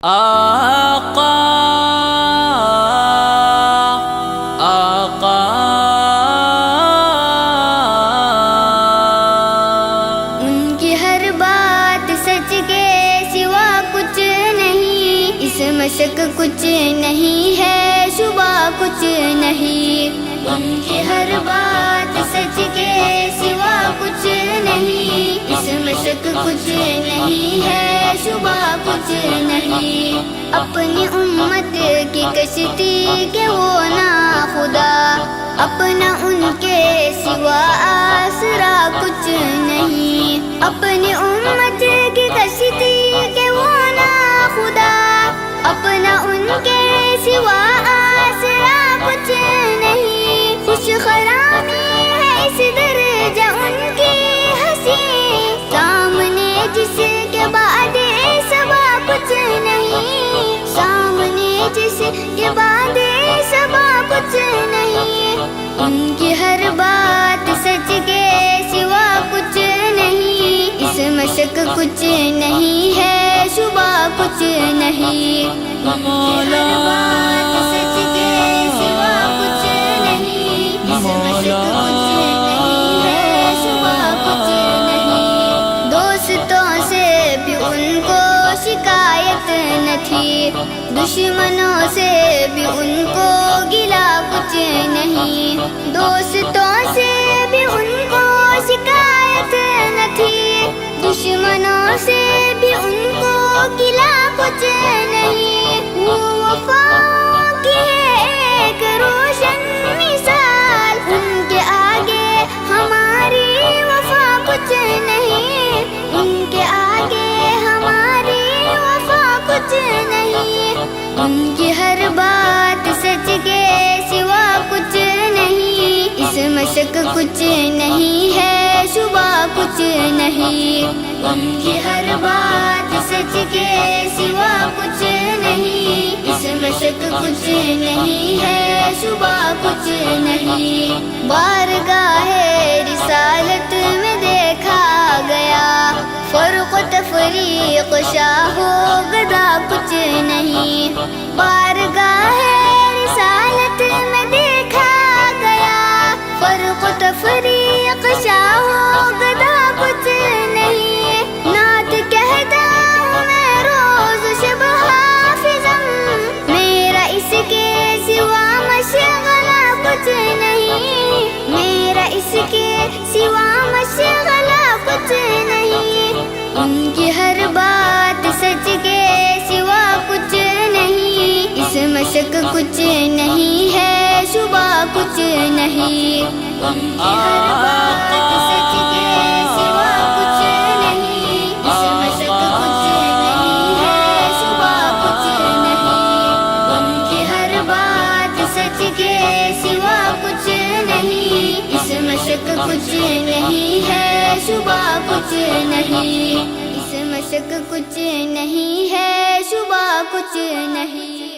آقا آقا ان کی ہر بات سچ کے سوا کچھ نہیں، اس میں شک کچھ نہیں ہے، شبہ کچھ نہیں۔ ان کی ہر بات سچ کے سوا کچھ نہیں، اس میں شک کچھ نہیں ہے، شبہ کچھ نہیں۔ اپنی امت کی کشتی کے وہ نا خدا، اپنا ان کے سوا آسرا کچھ نہیں۔ اپنی امت کی کشتی کے وہ نا خدا، اپنا ان کے سوا آسرا کچھ نہیں۔ خوش خرامی ہے اس درجہ ان کی ہنسی، سامنے جس کے بعد سبا کچھ نہیں، سامنے جس کے بعد سبا کچھ نہیں۔ ان کی ہر بات سچ کے سوا کچھ نہیں، اس میں شک کچھ نہیں ہے، شبہ کچھ نہیں۔ ان کی ہر بات سچ کے سوا کچھ نہیں، اس میں شک کچھ نہیں ہے، شبہ کچھ نہیں۔ دوستوں سے بھی ان کو شکایت نہ تھی، دشمنوں سے بھی ان کو گلا کچھ نہیں۔ دوستوں سے بھی ان کو شکایت نہ تھی، دشمنوں سے بھی ان کو گلا کچھ نہیں۔ وہ وفا کی ایک روشن مثال، ان کے آگے ہماری وفا کچھ نہیں، ان کے آگے ہماری وفا کچھ نہیں۔ ان کی ہر بات سچ کے سوا کچھ نہیں، اس میں شک کچھ نہیں ہے، شبہ کچھ نہیں۔ ان کی ہر بات سچ کے سوا کچھ نہیں، اس میں شک کچھ نہیں ہے، شبہ کچھ نہیں۔ بارگاہ رسالت میں دیکھا گیا فرق و تفریق، شاہ و گدا کچھ نہیں۔ بارگاہ رسالت میں دیکھا گیا فرق و تفریق، شاہ و گدا کچھ نہیں۔ نعت کہتا ہوں میں روز شب حافظم، میرا اس کے سوا مشغلہ کچھ نہیں، میرا اس کے سوا مشغلہ کچھ نہیں۔ ان کی ہر بات سچ کے سوا کچھ نہیں، اس میں شک کچھ نہیں ہے، شبہ کچھ نہیں۔ ان کی ہر بات سچ کے سوا کچھ نہیں، اس میں شک کچھ نہیں ہے، شبہ کچھ نہیں۔ ان کی ہر بات سچ کے سوا کچھ نہیں، اس میں شک کچھ نہیں ہے، شبہ کچھ نہیں۔ اس میں شک کچھ نہیں ہے، شبہ کچھ نہیں۔